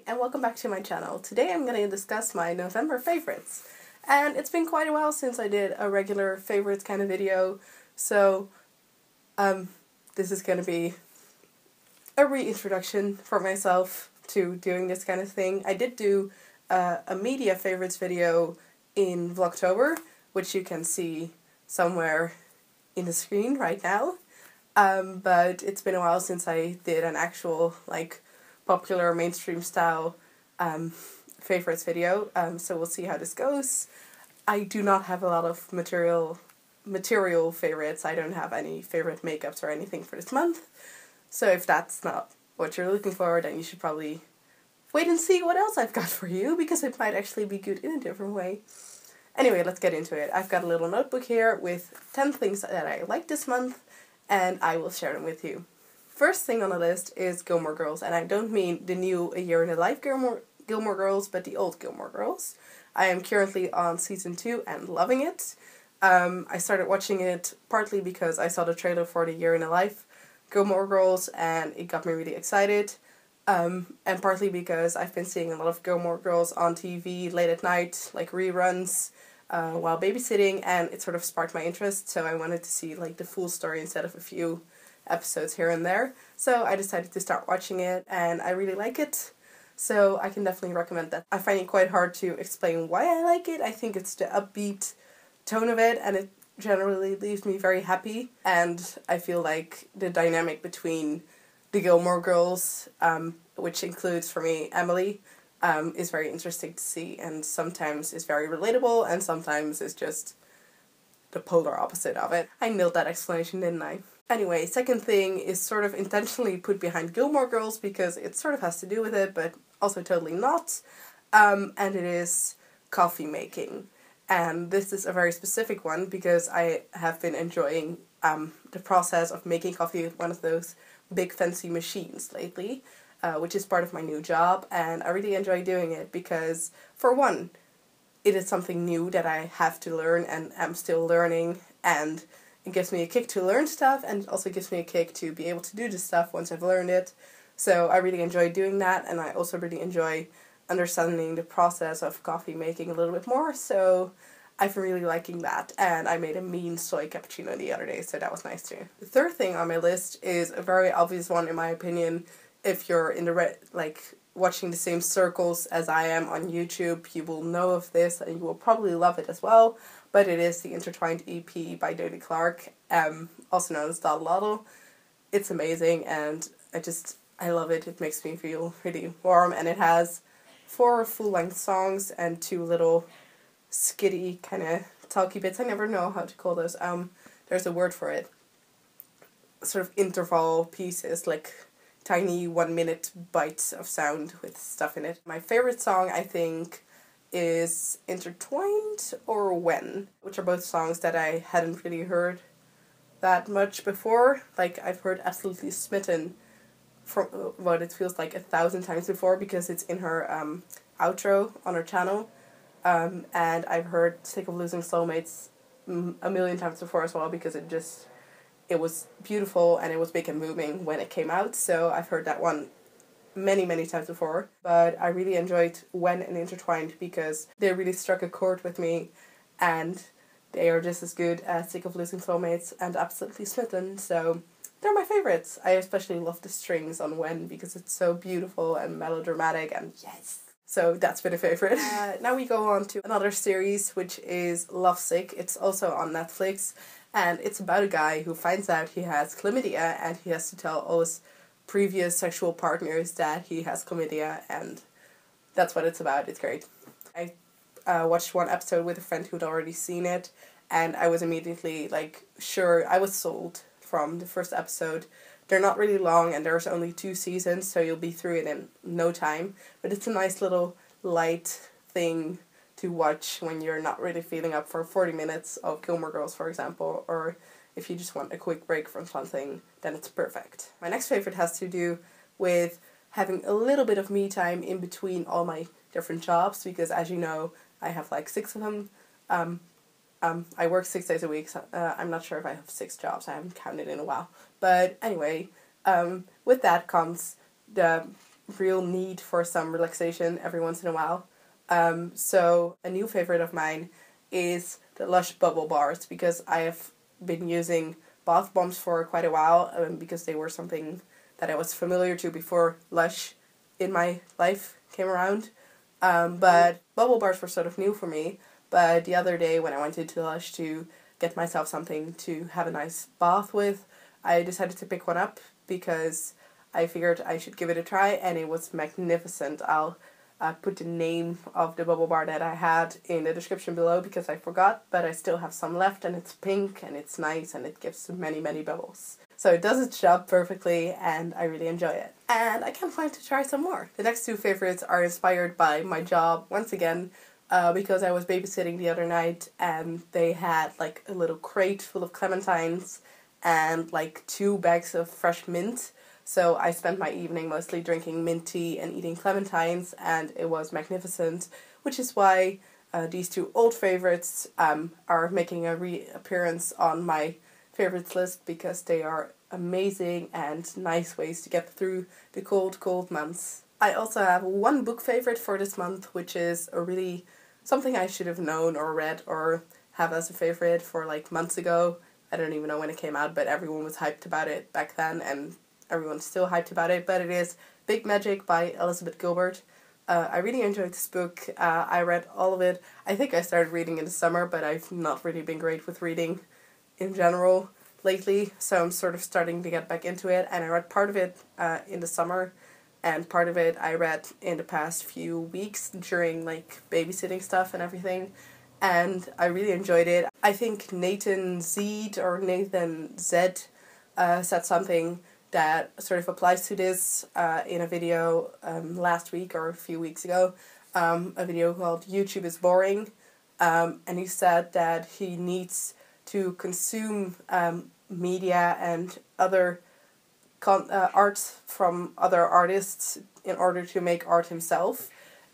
and welcome back to my channel. Today I'm going to discuss my November favorites. And it's been quite a while since I did a regular favorites kind of video, so this is going to be a reintroduction for myself to doing this kind of thing. I did do a media favorites video in Vlogtober, which you can see somewhere in the screen right now. But it's been a while since I did an actual, popular mainstream style favorites video, so we'll see how this goes. I do not have a lot of material favorites. I don't have any favorite makeups or anything for this month, so if that's not what you're looking for, then you should probably wait and see what else I've got for you, because it might actually be good in a different way. Anyway, let's get into it. I've got a little notebook here with 10 things that I liked this month, and I will share them with you. First thing on the list is Gilmore Girls, and I don't mean the new A Year in the Life Gilmore Girls, but the old Gilmore Girls. I am currently on season 2 and loving it. I started watching it partly because I saw the trailer for the Year in the Life Gilmore Girls, and it got me really excited. And partly because I've been seeing a lot of Gilmore Girls on TV late at night, like reruns, while babysitting, and it sort of sparked my interest, so I wanted to see the full story instead of a few episodes here and there. So I decided to start watching it, and I really like it, so I can definitely recommend that. I find it quite hard to explain why I like it. I think it's the upbeat tone of it, and it generally leaves me very happy, and I feel like the dynamic between the Gilmore Girls, which includes for me Emily, is very interesting to see, and sometimes is very relatable, and sometimes is just the polar opposite of it. I nailed that explanation, didn't I? Anyway, second thing is sort of intentionally put behind Gilmore Girls because it sort of has to do with it, but also totally not, and it is coffee making. And this is a very specific one because I have been enjoying the process of making coffee with one of those big fancy machines lately, which is part of my new job, and I really enjoy doing it because, for one, it is something new that I have to learn and am still learning, and it gives me a kick to learn stuff, and it also gives me a kick to be able to do this stuff once I've learned it. So I really enjoy doing that, and I also really enjoy understanding the process of coffee making a little bit more, so I've been really liking that, and I made a mean soy cappuccino the other day, so that was nice too. The third thing on my list is a very obvious one in my opinion. If you're in the watching the same circles as I am on YouTube, you will know of this, and you will probably love it as well, but it is the Intertwined EP by Dodie Clark, also known as Dodie. It's amazing, and I love it. It makes me feel really warm, and it has 4 full-length songs and 2 little skitty kind of talky bits. I never know how to call those. There's a word for it. Sort of interval pieces, like tiny 1-minute bites of sound with stuff in it. My favorite song, I think, is Intertwined or When, which are both songs that I hadn't really heard that much before. I've heard Absolutely Smitten from what it feels like 1,000 times before because it's in her outro on her channel. And I've heard Sick of Losing Soulmates a million times before as well because it was beautiful and it was big and moving when it came out, so I've heard that one many, many times before. But I really enjoyed When and Intertwined because they really struck a chord with me, and they are just as good as Sick of Losing Soulmates and Absolutely Smitten, so they're my favorites. I especially love the strings on When because it's so beautiful and melodramatic, and yes! So that's been a favorite. Now we go on to another series, which is Lovesick. It's also on Netflix, and it's about a guy who finds out he has chlamydia, and he has to tell all his previous sexual partners that he has chlamydia, and that's what it's about. It's great. I watched one episode with a friend who'd already seen it, and I was immediately, sure, I was sold from the first episode. They're not really long, and there's only 2 seasons, so you'll be through it in no time. But it's a nice little light thing to watch when you're not really feeling up for 40 minutes of Gilmore Girls, for example, or if you just want a quick break from something, then it's perfect. My next favorite has to do with having a little bit of me time in between all my different jobs, because as you know, I have 6 of them. I work 6 days a week, so I'm not sure if I have 6 jobs, I haven't counted in a while. But anyway, with that comes the real need for some relaxation every once in a while. So a new favorite of mine is the Lush bubble bars, because I have been using bath bombs for quite a while, because they were something that I was familiar to before Lush in my life came around. But bubble bars were sort of new for me. But the other day when I went into Lush to get myself something to have a nice bath with, I decided to pick one up because I figured I should give it a try, and it was magnificent. I'll put the name of the bubble bar that I had in the description below because I forgot, but I still have some left, and it's pink and it's nice and it gives many, many bubbles. So it does its job perfectly and I really enjoy it. And I can't wait to try some more. The next two favorites are inspired by my job once again, because I was babysitting the other night and they had like a little crate full of clementines and like 2 bags of fresh mint. So I spent my evening mostly drinking mint tea and eating clementines, and it was magnificent, which is why these two old favorites are making a reappearance on my favorites list, because they are amazing and nice ways to get through the cold, cold months. I also have one book favorite for this month, which is something I should have known or read or have as a favorite for like months ago. I don't even know when it came out, but everyone was hyped about it back then, and everyone's still hyped about it, but it is Big Magic by Elizabeth Gilbert. I really enjoyed this book. I read all of it. I think I started reading in the summer, but I've not really been great with reading in general lately, so I'm sort of starting to get back into it, and I read part of it in the summer, and part of it I read in the past few weeks during like babysitting stuff and everything, and I really enjoyed it. I think Nathan Z said something that sort of applies to this in a video last week or a few weeks ago, a video called YouTube is Boring, and he said that he needs to consume media and other arts from other artists in order to make art himself,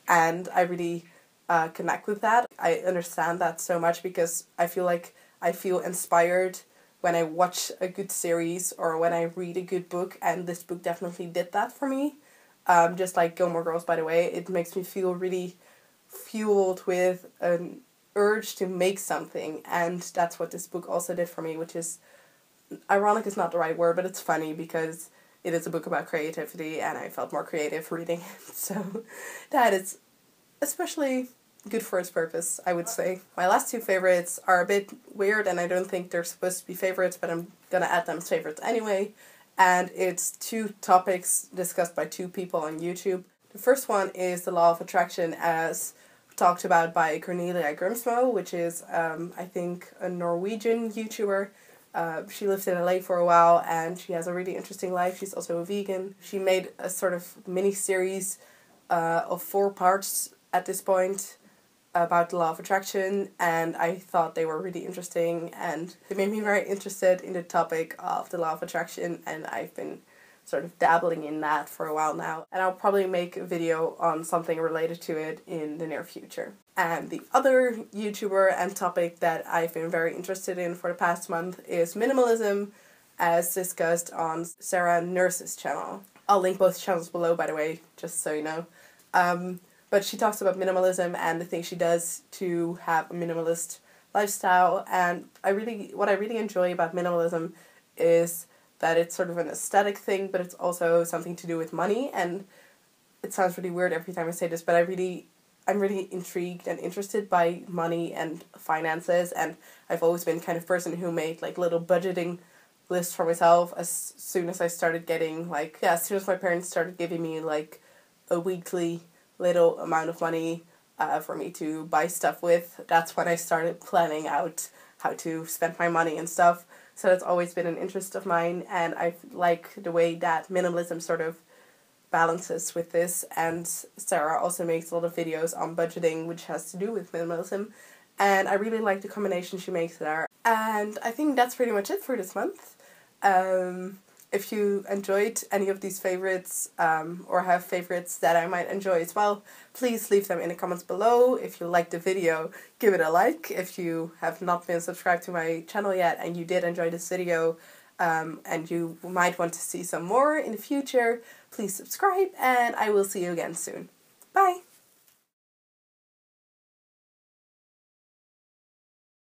and I really connect with that. I understand that so much because I feel like I feel inspired when I watch a good series or when I read a good book, and this book definitely did that for me. Just like Gilmore Girls, by the way, it makes me feel really fueled with an urge to make something, and that's what this book also did for me, which is, ironic is not the right word, but it's funny because it is a book about creativity, and I felt more creative reading it, so that is especially good for its purpose, I would say. My last two favorites are a bit weird, and I don't think they're supposed to be favorites, but I'm gonna add them as favorites anyway, and it's 2 topics discussed by 2 people on YouTube. The first one is the law of attraction, as talked about by Cornelia Grimsmo, which is, I think, a Norwegian YouTuber. She lived in LA for a while, and she has a really interesting life. She's also a vegan. She made a sort of mini-series of 4 parts at this point about the law of attraction, and I thought they were really interesting, and they made me very interested in the topic of the law of attraction, and I've been sort of dabbling in that for a while now, and I'll probably make a video on something related to it in the near future. And the other YouTuber and topic that I've been very interested in for the past month is minimalism, as discussed on Sarah Nurse's channel. I'll link both channels below, by the way, just so you know. But she talks about minimalism and the things she does to have a minimalist lifestyle, and what I really enjoy about minimalism is that it's sort of an aesthetic thing, but it's also something to do with money, and it sounds really weird every time I say this, but I'm really intrigued and interested by money and finances, and I've always been kind of person who made like little budgeting lists for myself as soon as I started getting as soon as my parents started giving me like a weekly little amount of money for me to buy stuff with. That's when I started planning out how to spend my money and stuff. So that's always been an interest of mine, and I like the way that minimalism sort of balances with this. And Sarah also makes a lot of videos on budgeting, which has to do with minimalism, and I really like the combination she makes there. And I think that's pretty much it for this month. If you enjoyed any of these favorites, or have favorites that I might enjoy as well, please leave them in the comments below. If you liked the video, give it a like. If you have not been subscribed to my channel yet and you did enjoy this video, and you might want to see some more in the future, please subscribe, and I will see you again soon. Bye!